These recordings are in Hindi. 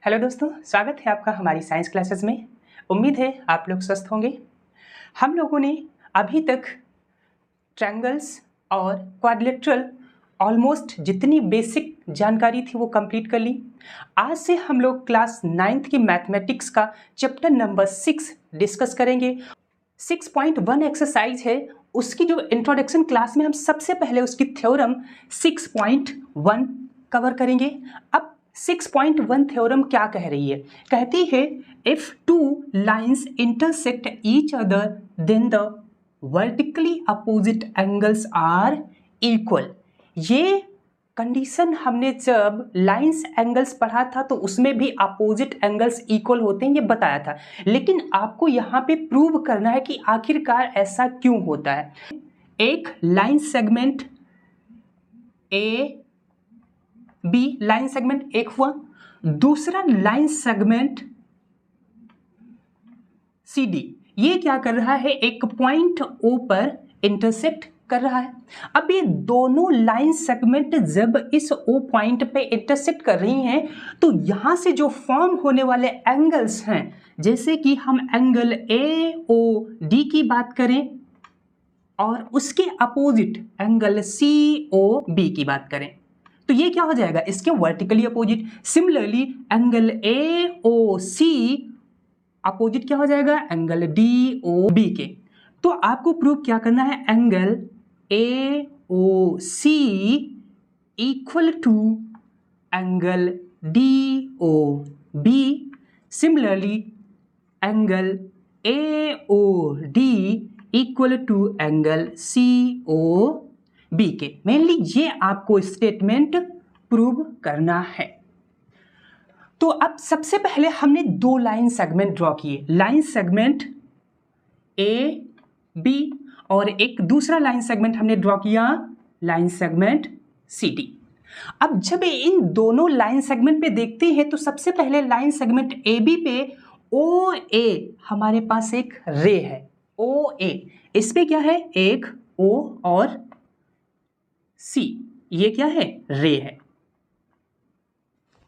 हेलो दोस्तों, स्वागत है आपका हमारी साइंस क्लासेस में। उम्मीद है आप लोग स्वस्थ होंगे। हम लोगों ने अभी तक ट्रायंगल्स और क्वाड्रिलेटरल ऑलमोस्ट जितनी बेसिक जानकारी थी वो कंप्लीट कर ली। आज से हम लोग क्लास 9th की मैथमेटिक्स का चैप्टर नंबर 6 डिस्कस करेंगे। 6.1 एक्सरसाइज है, उसकी जो इंट्रोडक्शन क्लास में हम सबसे पहले उसकी थ्योरम 6.1 कवर करेंगे। अब 6.1 थ्योरम क्या कह रही है? कहती है if two lines intersect each other then the vertically opposite angles are equal. ये कंडीशन हमने जब लाइंस एंगल्स पढ़ा था तो उसमें भी अपोजिट एंगल्स इक्वल होते हैं, ये बताया था। लेकिन आपको यहाँ पे प्रूव करना है कि आखिरकार ऐसा क्यों होता है। एक line segment A B, line segment एक हुआ, दूसरा लाइन सेगमेंट सी डी, ये क्या कर रहा है? एक पॉइंट ओ पर इंटरसेक्ट कर रहा है। अब ये दोनों लाइन सेगमेंट जब इस ओ पॉइंट पे इंटरसेक्ट कर रही हैं तो यहां से जो फॉर्म होने वाले एंगल्स हैं, जैसे कि हम एंगल ए ओ डी की बात करें और उसके opposite angle C O B की बात करें, तो ये क्या हो जाएगा? इसके vertically opposite. Similarly angle A O C opposite क्या हो जाएगा? एंगल डी ओ बी के। तो आपको प्रूव क्या करना है? Angle A O C equal to angle D O B. Similarly angle A O D equal to angle C O B के। मेनली ये आपको स्टेटमेंट प्रूव करना है। तो अब सबसे पहले हमने दो लाइन सेगमेंट ड्रॉ किए, लाइन सेगमेंट ए बी, और एक दूसरा लाइन सेगमेंट हमने ड्रॉ किया लाइन सेगमेंट सी डी। अब जब इन दोनों लाइन सेगमेंट पे देखते हैं तो सबसे पहले लाइन सेगमेंट ए बी पे ओ ए हमारे पास एक रे है। ओ ए, इस पे क्या है? एक ओ और सी, ये क्या है? रे है,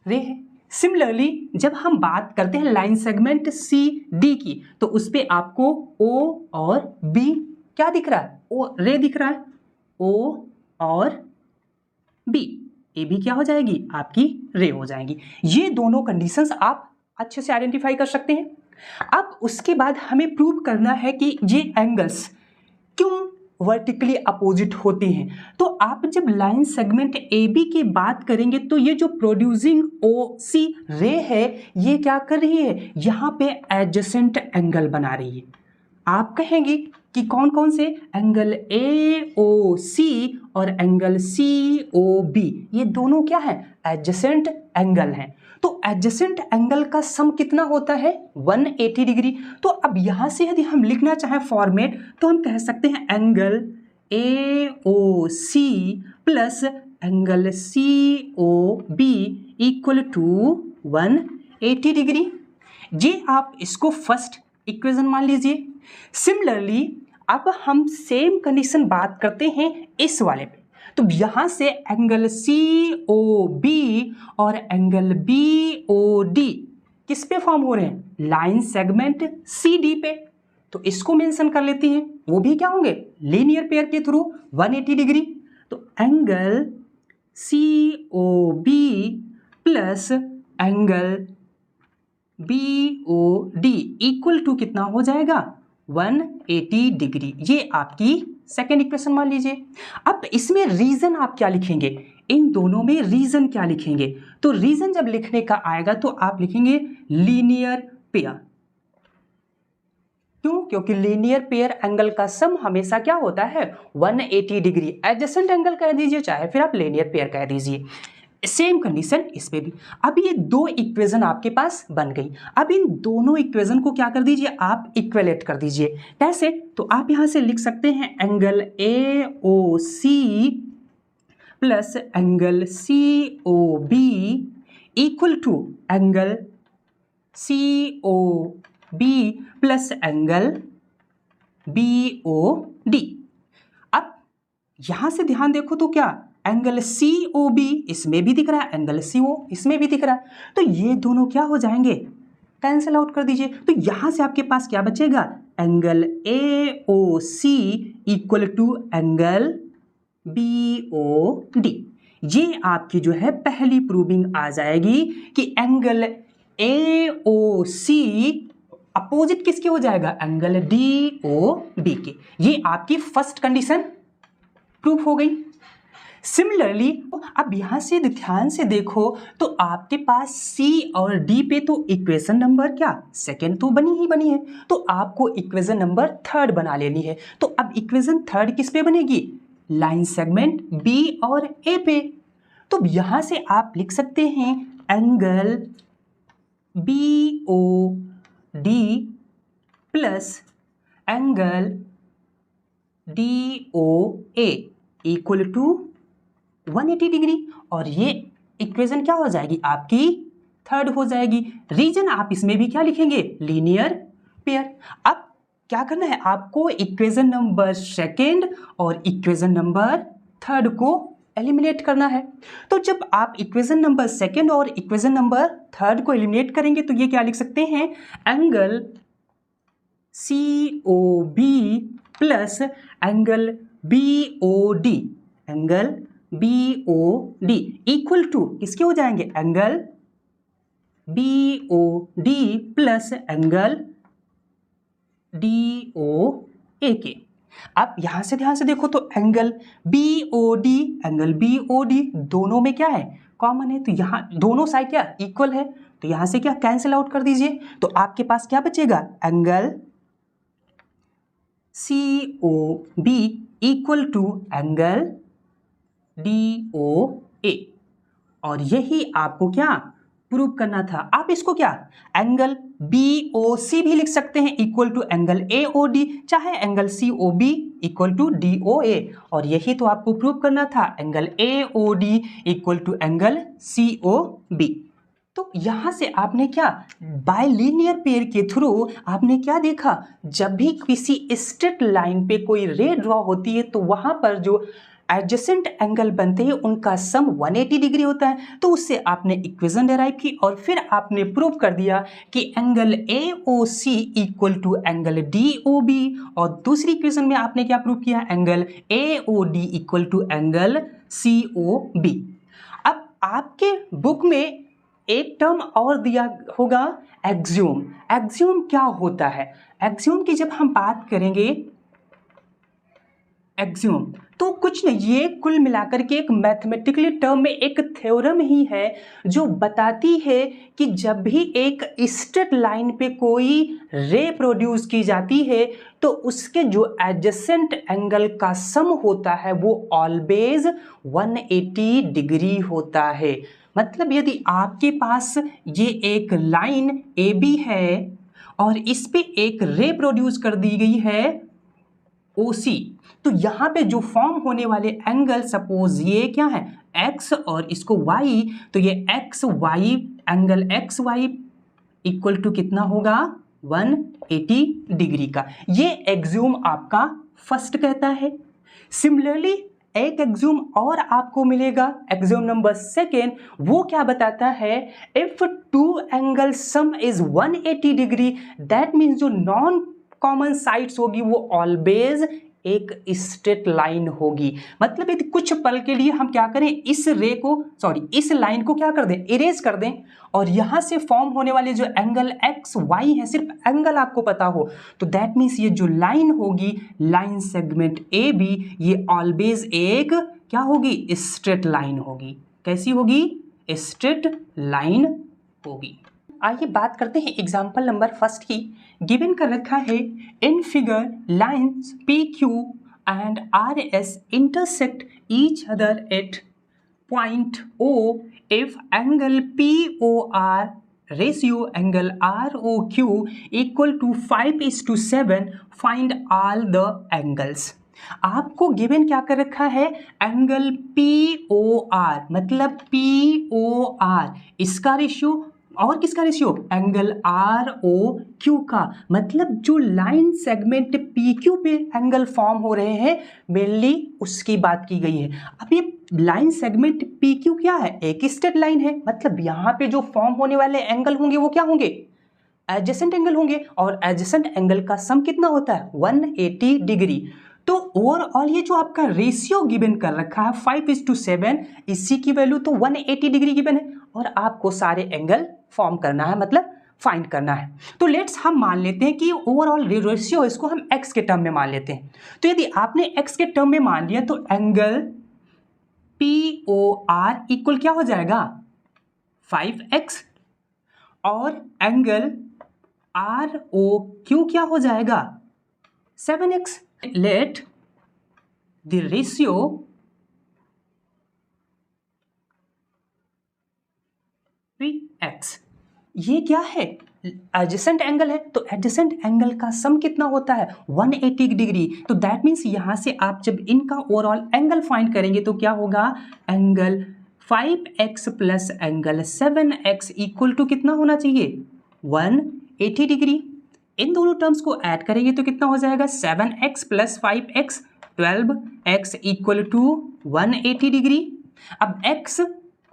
रे है। सिमिलरली जब हम बात करते हैं लाइन सेगमेंट सी डी की तो उस पे आपको ओ और बी क्या दिख रहा है? ओ रे दिख रहा है। ओ और बी, ए भी क्या हो जाएगी? आपकी रे हो जाएगी। ये दोनों कंडीशंस आप अच्छे से आइडेंटिफाई कर सकते हैं। अब उसके बाद हमें प्रूव करना है कि ये एंगल्स क्यों वर्टिकली अपोजिट होते हैं। तो आप जब लाइन सेगमेंट ए बी की बात करेंगे तो ये जो प्रोड्यूसिंग ओ सी रे है, ये क्या कर रही है? यहाँ पे एडजेसेंट एंगल बना रही है। आप कहेंगे कि कौन कौन से? एंगल ए ओ सी और एंगल सी ओ बी, ये दोनों क्या है? एडजेसेंट एंगल हैं। तो एडजेसेंट एंगल का सम कितना होता है? 180 डिग्री। तो अब यहां से यदि हम लिखना चाहें फॉर्मेट तो हम कह सकते हैं angle A O C plus angle C O B equal to 180 degree. ये आप इसको फर्स्ट इक्वेशन मान लीजिए। सिमिलरली अब हम सेम कंडीशन बात करते हैं इस वाले पे। तो यहां से एंगल सी ओ बी और एंगल बी ओ डी किस पे फॉर्म हो रहे हैं? लाइन सेगमेंट सी डी पे। तो इसको मेंशन कर लेते हैं, वो भी क्या होंगे? लीनियर पेयर के थ्रू 180 डिग्री। तो angle C O B plus angle B O D equal to कितना हो जाएगा? 180 डिग्री। ये आपकी सेकेंड इक्वेशन मान लीजिए। अब इसमें रीजन आप क्या लिखेंगे? इन दोनों में रीजन क्या लिखेंगे? तो रीजन जब लिखने का आएगा तो आप लिखेंगे लीनियर पेयर। क्यों? क्योंकि लीनियर पेयर एंगल का सम हमेशा क्या होता है? 180 डिग्री। एडजेसेंट एंगल कह दीजिए चाहे फिर आप लीनियर पेयर कह दीजिए। सेम कंडीशन इस पे भी। अब ये दो इक्वेशन आपके पास बन गई। अब इन दोनों इक्वेशन को क्या कर दीजिए? आप इक्वेलेट कर दीजिए। कैसे? तो आप यहां से लिख सकते हैं angle A O C plus angle C O B equal to angle C O B plus angle B O D. अब यहां से ध्यान देखो तो क्या एंगल COB इसमें भी दिख रहा है, एंगल CO इसमें भी दिख रहा है, तो ये दोनों क्या हो जाएंगे, कैंसिल आउट कर दीजिए। तो यहां से आपके पास क्या बचेगा, angle AOC equal to angle BOD। ये आपकी जो है पहली प्रूविंग आ जाएगी कि एंगल AOC अपोजिट किसके हो जाएगा, एंगल DOB के। ये आपकी फर्स्ट कंडीशन प्रूफ हो गई। सिमिलरली अब यहां से ध्यान से देखो तो आपके पास C और D पे तो इक्वेशन नंबर क्या, सेकेंड तो बनी ही बनी है, तो आपको इक्वेशन नंबर थर्ड बना लेनी है। तो अब इक्वेशन थर्ड किस पे बनेगी, लाइन सेगमेंट B और A पे। तो यहां से आप लिख सकते हैं angle BOD plus angle DOA equal to 180 degree, और ये इक्वेशन क्या हो जाएगी, आपकी थर्ड हो जाएगी। रीजन आप इसमें भी क्या लिखेंगे, लीनियर पेयर। अब क्या करना है आपको, इक्वेशन नंबर सेकेंड और इक्वेशन नंबर थर्ड को एलिमिनेट करना है। तो जब आप इक्वेशन नंबर सेकेंड और इक्वेशन नंबर थर्ड को एलिमिनेट करेंगे तो ये क्या लिख सकते हैं, angle COB plus angle BOD, angle BOD equal to किसके हो जाएंगे, angle BOD plus angle DOA के। अब यहां से ध्यान से देखो तो एंगल BOD दोनों में क्या है, कॉमन है, तो यहां दोनों साइड क्या इक्वल है, तो यहां से क्या कैंसिल आउट कर दीजिए। तो आपके पास क्या बचेगा, angle COB equal to angle DOA, और यही आपको क्या प्रूव करना था। आप इसको क्या एंगल BOC भी लिख सकते हैं इक्वल टू एंगल AOD, चाहे angle COB equal to DOA, और यही तो आपको प्रूव करना था, angle AOD equal to angle COB। तो यहां से आपने क्या बाइलिनियर पेयर के थ्रू आपने क्या देखा, जब भी किसी स्ट्रेट लाइन पे कोई रे ड्रॉ होती है तो वहां पर जो एडजेसेंट एंगल बनते हैं उनका सम 180 डिग्री होता है। तो उससे आपने इक्वेशन डेराइव की और फिर आपने प्रूव कर दिया कि angle AOC equal to angle DOB, और दूसरी इक्वेशन में आपने क्या प्रूव किया, angle AOD equal to angle COB। अब आपके बुक में एक टर्म और दिया होगा एक्सियोम। एक्सियोम क्या होता है, एक्सियोम की जब हम बात करेंगे, एक्सियोम तो कुछ नहीं, ये कुल मिलाकर के एक मैथमेटिकली टर्म में एक थ्योरम ही है जो बताती है कि जब भी एक स्ट्रेट लाइन पे कोई रे प्रोड्यूस की जाती है तो उसके जो एडजेसेंट एंगल का सम होता है वो ऑलवेज 180 डिग्री होता है। मतलब यदि आपके पास ये एक लाइन AB है और इस पे एक रे प्रोड्यूस कर दी गई है OC, तो यहाँ पे जो फॉर्म होने वाले एंगल, सपोज ये क्या है X और इसको Y, तो ये XY angle XY equal to कितना होगा 180 डिग्री का। ये एक्सियोम आपका फर्स्ट कहता है। सिमिलरली एक एक्सियोम और आपको मिलेगा, एक्सियोम नंबर सेकेंड, वो क्या बताता है, if to angle sum is 180 degree that means जो नॉन कॉमन साइड्स होगी वो ऑलवेज एक स्ट्रेट लाइन होगी। मतलब यदि कुछ पल के लिए हम क्या करें, इस लाइन को क्या कर दें, इरेज कर दें, और यहां से फॉर्म होने वाले जो एंगल XY है, सिर्फ एंगल आपको पता हो, तो दैट मीन्स ये जो लाइन होगी, लाइन सेगमेंट AB, ये ऑलवेज एक क्या होगी, स्ट्रेट लाइन होगी। कैसी होगी, स्ट्रेट लाइन होगी। आइए बात करते हैं एग्जाम्पल नंबर फर्स्ट की। गिवन कर रखा है, in figure lines PQ and RS intersect each other at point O if angle POR ratio angle ROQ equal to 5:7, find all the angles। आपको गिवन क्या कर रखा है, एंगल POR मतलब POR इसका रेशियो और किसका रेशियो, एंगल ROQ का, मतलब जो लाइन सेगमेंट PQ पे एंगल फॉर्म हो रहे हैं मेनली उसकी बात की गई है। अब ये लाइन सेगमेंट पी क्यू क्या है, एक स्ट्रेट लाइन है, मतलब यहाँ पे जो फॉर्म होने वाले एंगल होंगे वो क्या होंगे, एडजेसेंट एंगल होंगे, और एडजेसेंट एंगल का सम कितना होता है 180 डिग्री। तो ओवरऑल ये जो आपका रेशियो गिवन कर रखा है 5:7, इसी की वैल्यू तो 180 डिग्री गिवन है, और आपको सारे एंगल फॉर्म करना है, मतलब फाइंड करना है। तो लेट्स हम मान लेते हैं कि ओवरऑल रेशियो इसको हम एक्स के टर्म में मान लेते हैं। तो यदि आपने एक्स के टर्म में मान लिया तो angle P O R equal क्या हो जाएगा 5x, और एंगल आर ओ क्यू क्या हो जाएगा 7x। Let the ratio P x, ये क्या है एडजेसेंट एंगल है, तो एडजेसेंट एंगल का सम कितना होता है 180 डिग्री। तो दैट मीन्स यहां से आप जब इनका ओवरऑल एंगल फाइंड करेंगे तो क्या होगा, angle 5x plus angle 7x equal to कितना होना चाहिए 180 डिग्री। इन दोनों टर्म्स को ऐड करेंगे तो कितना हो जाएगा 7x plus 5x 12x equal to 180 degree. अब x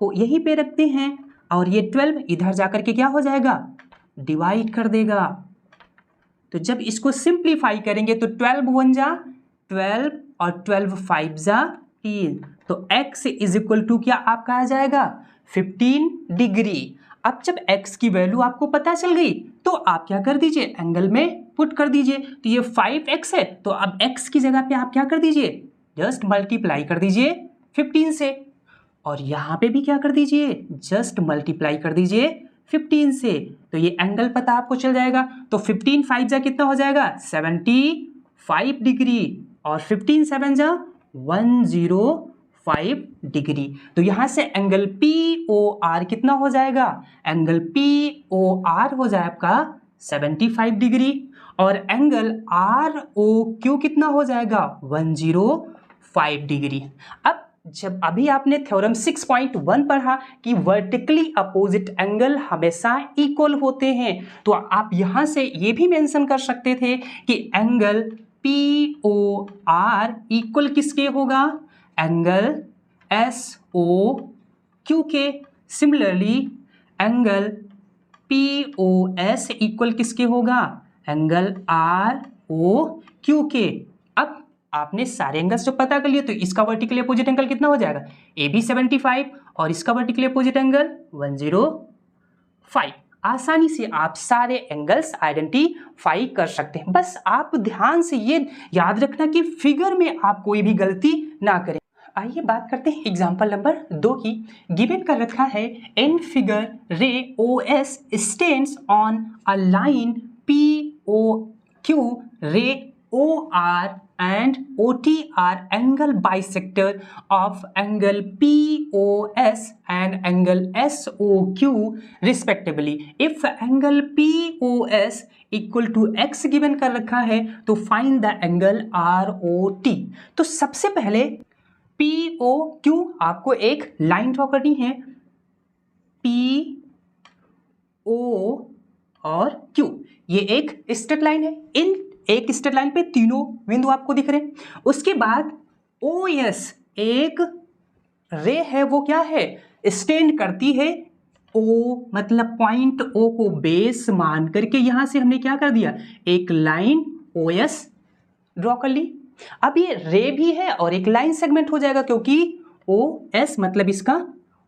को यहीं पे रखते हैं, और ये 12 इधर जाकर के क्या हो जाएगा डिवाइड कर देगा। तो जब इसको सिंप्लीफाई करेंगे तो 12 1 जा 12 और 12 5 जा 3, तो x इज इक्वल टू क्या आपका आ जाएगा 15 डिग्री। अब जब x की वैल्यू आपको पता चल गई तो आप क्या कर दीजिए एंगल में पुट कर दीजिए। तो ये 5x है, तो अब x की जगह पे आप क्या कर दीजिए जस्ट मल्टीप्लाई कर दीजिए 15 से, और यहाँ पे भी क्या कर दीजिए जस्ट मल्टीप्लाई कर दीजिए 15 से। तो ये एंगल पता आपको चल जाएगा। तो 15 5 जा कितना हो जाएगा 75 डिग्री, और 15 7 जा 105 डिग्री। तो यहाँ से एंगल पी ओ आर कितना हो जाएगा, एंगल पी ओ आर हो जाए आपका 75 डिग्री, और एंगल आर ओ क्यू कितना हो जाएगा 105 डिग्री। अब जब अभी आपने थ्योरम 6.1 पढ़ा कि वर्टिकली अपोजिट एंगल हमेशा इक्वल होते हैं, तो आप यहां से ये भी मेंशन कर सकते थे कि angle P O R equal किसके होगा, एंगल एस ओ क्यू के। Similarly angle P O S equal किसके होगा, एंगल आर ओ क्यू के। अब आपने सारे एंगल्स जो पता कर लिए, तो इसका वर्टिकली अपोजिट एंगल कितना हो जाएगा ए बी 75, और इसका वर्टिकली अपोजिट एंगल 105। आसानी से आप सारे एंगल्स आइडेंटिफाई कर सकते हैं। बस आप ध्यान से ये याद रखना कि फिगर में आप कोई भी गलती ना करें। आइए बात करते हैं एग्जाम्पल नंबर 2 की। गिवन कर रखा है in figure ray O S stands on a line P O Q, ray O R and OT are angle bisector of angle POS and angle SOQ respectively. If angle POS equal to x given कर रखा है तो find the angle ROT। तो सबसे पहले POQ आपको एक लाइन ड्रॉ करनी है, PO और Q ये एक स्ट्रेट लाइन है। इन एक स्ट्रेट लाइन पे तीनों बिंदु आपको दिख रहे हैं। उसके बाद OS एक रे है, वो क्या है स्टैंड करती है O, मतलब पॉइंट O को बेस मान करके यहां से हमने क्या कर दिया एक लाइन OS ड्रॉ कर ली। अब ये रे भी है और एक लाइन सेगमेंट हो जाएगा, क्योंकि OS मतलब इसका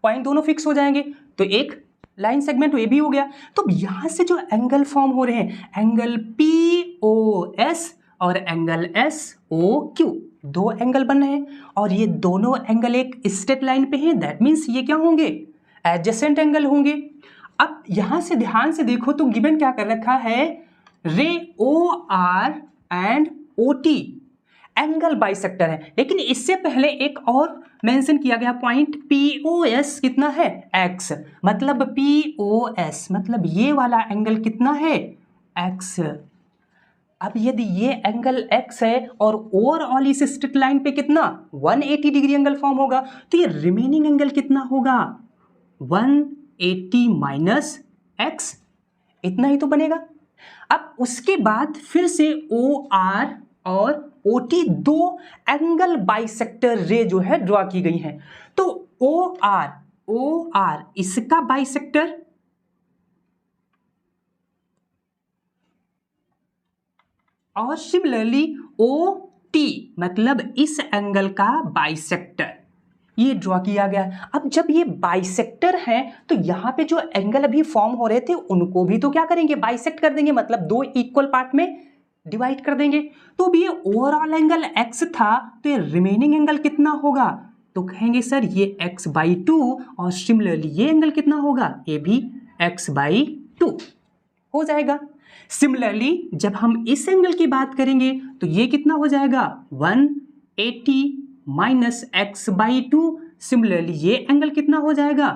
पॉइंट दोनों फिक्स हो जाएंगे, तो एक लाइन सेगमेंट ये भी हो गया। तो यहां से जो एंगल फॉर्म हो रहे हैं एंगल POS और एंगल SOQ, दो एंगल बन रहे हैं, और ये दोनों एंगल एक स्ट्रेट लाइन पे हैं। दैट मीन्स ये क्या होंगे एडजेसेंट एंगल होंगे। अब यहां से ध्यान से देखो तो गिवन क्या कर रखा है रे OR and OT angle bisector है, लेकिन इससे पहले एक और मेंशन किया गया पॉइंट POS कितना है x, मतलब POS मतलब ये वाला एंगल कितना है x। अब यदि ये एंगल x है और ओवरऑल इस स्ट्रेट लाइन पे कितना 180 डिग्री एंगल फॉर्म होगा, तो ये रिमेनिंग एंगल कितना होगा 180 माइनस x, इतना ही तो बनेगा। अब उसके बाद फिर से OR और OT दो एंगल बाइसेक्टर रे जो है ड्रॉ की गई हैं। तो OR इसका बाइसेक्टर और सिमिलरली OT मतलब इस एंगल का बाइसेक्टर ये ड्रॉ किया गया है। अब जब ये बाइसेक्टर हैं तो यहाँ पे जो एंगल अभी फॉर्म हो रहे थे उनको भी तो क्या करेंगे, बाइसेक्ट कर देंगे, मतलब दो इक्वल पार्ट में डिवाइड कर देंगे। तो अब ये ओवरऑल एंगल x था तो ये रिमेनिंग एंगल कितना होगा, तो कहेंगे सर ये x/2 और सिमिलरली ये एंगल कितना होगा, ये भी x/2 हो जाएगा। सिमिलरली जब हम इस एंगल की बात करेंगे तो ये कितना हो जाएगा 180 माइनस x/2। सिमिलरली ये एंगल कितना हो जाएगा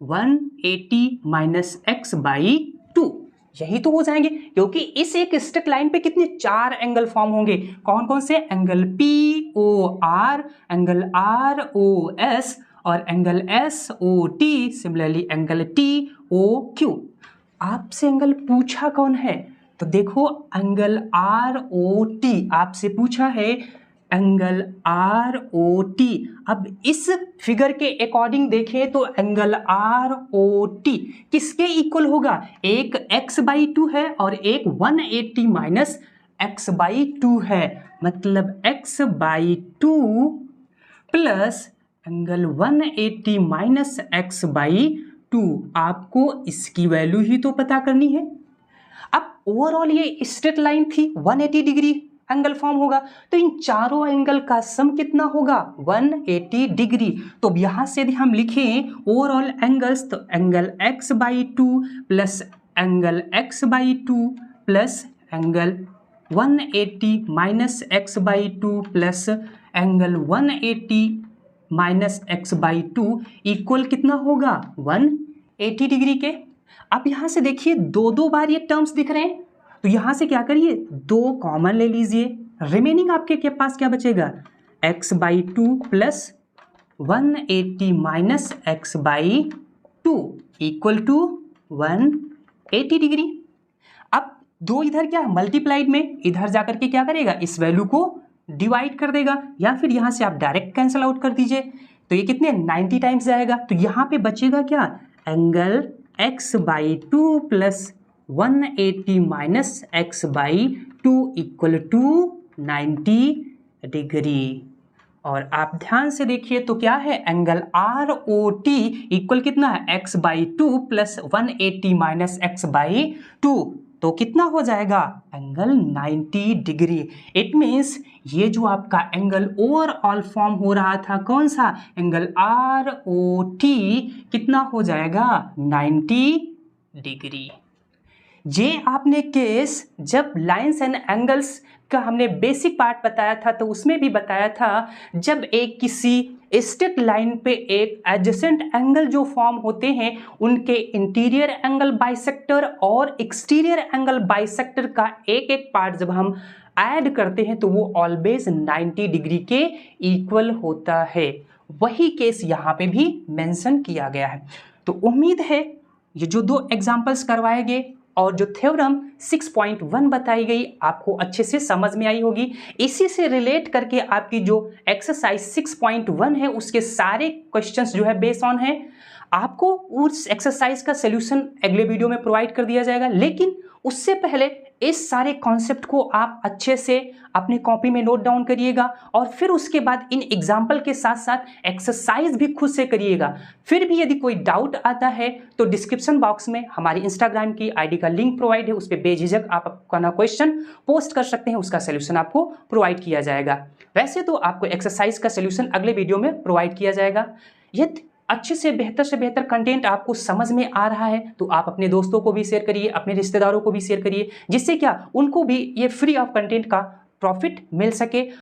180 माइनस x/2। यही तो हो जाएंगे, क्योंकि इस एक स्ट्रेट लाइन पे कितने चार एंगल फॉर्म होंगे, कौन कौन से, एंगल POR, एंगल ROS और angle SOT, similarly angle TOQ। आपसे एंगल पूछा कौन है, तो देखो एंगल ROT आपसे पूछा है, एंगल ROT। अब इस फिगर के अकॉर्डिंग देखें तो एंगल ROT किसके इक्वल होगा, एक x/2 है और एक 180 माइनस x/2 है, मतलब x/2 plus angle 180 minus x/2। आपको इसकी वैल्यू ही तो पता करनी है। अब ओवरऑल ये स्ट्रेट लाइन थी, 180 डिग्री एंगल फॉर्म होगा, तो इन चारों एंगल का सम कितना होगा 180 डिग्री। तो अब यहां से यदि हम लिखें ओवरऑल एंगल्स, तो angle x/2 plus angle x/2 plus angle 180 minus x/2 plus angle 180 minus x/2 equal कितना होगा 180 डिग्री के। अब यहां से देखिए दो दो बार ये टर्म्स दिख रहे हैं, तो यहां से क्या करिए दो कॉमन ले लीजिए, रिमेनिंग आपके के पास क्या बचेगा x/2 plus 180 minus x/2 equal to 180 degree. अब दो इधर क्या मल्टीप्लाइड में, इधर जाकर के क्या करेगा इस वैल्यू को डिवाइड कर देगा, या फिर यहां से आप डायरेक्ट कैंसिल आउट कर दीजिए, तो ये कितने 90 टाइम्स जाएगा। तो यहां पे बचेगा क्या angle x/2 plus 180 minus x/2 equal to 90 degree. और आप ध्यान से देखिए तो क्या है एंगल ROT इक्वल कितना है x/2 प्लस 180 माइनस x/2, तो कितना हो जाएगा एंगल 90 डिग्री। इट मीन्स ये जो आपका एंगल ओवरऑल फॉर्म हो रहा था कौन सा एंगल ROT कितना हो जाएगा 90 डिग्री। ये आपने केस जब लाइंस एंड एंगल्स का हमने बेसिक पार्ट बताया था तो उसमें भी बताया था, जब एक किसी स्ट्रेट लाइन पे एक एडजेसेंट एंगल जो फॉर्म होते हैं उनके इंटीरियर एंगल बाइसेक्टर और एक्सटीरियर एंगल बाइसेक्टर का एक एक पार्ट जब हम ऐड करते हैं तो वो ऑलवेज 90 डिग्री के इक्वल होता है। वही केस यहाँ पे भी मेंशन किया गया है। तो उम्मीद है ये जो दो एग्जांपल्स करवाए गए और जो थ्योरम 6.1 बताई गई आपको अच्छे से समझ में आई होगी। इसी से रिलेट करके आपकी जो एक्सरसाइज 6.1 है उसके सारे क्वेश्चंस जो है बेस ऑन है। आपको उस एक्सरसाइज का सॉल्यूशन अगले वीडियो में प्रोवाइड कर दिया जाएगा, लेकिन उससे पहले इस सारे कॉन्सेप्ट को आप अच्छे से अपने कॉपी में नोट डाउन करिएगा और फिर उसके बाद इन एग्जाम्पल के साथ साथ एक्सरसाइज भी खुद से करिएगा। फिर भी यदि कोई डाउट आता है तो डिस्क्रिप्शन बॉक्स में हमारी इंस्टाग्राम की आईडी का लिंक प्रोवाइड है, उस पर बेझिझक आप अपना क्वेश्चन पोस्ट कर सकते हैं, उसका सोल्यूशन आपको प्रोवाइड किया जाएगा। वैसे तो आपको एक्सरसाइज का सोल्यूशन अगले वीडियो में प्रोवाइड किया जाएगा। यदि अच्छे से बेहतर कंटेंट आपको समझ में आ रहा है तो आप अपने दोस्तों को भी शेयर करिए, अपने रिश्तेदारों को भी शेयर करिए, जिससे क्या उनको भी ये फ्री ऑफ कंटेंट का प्रॉफिट मिल सके।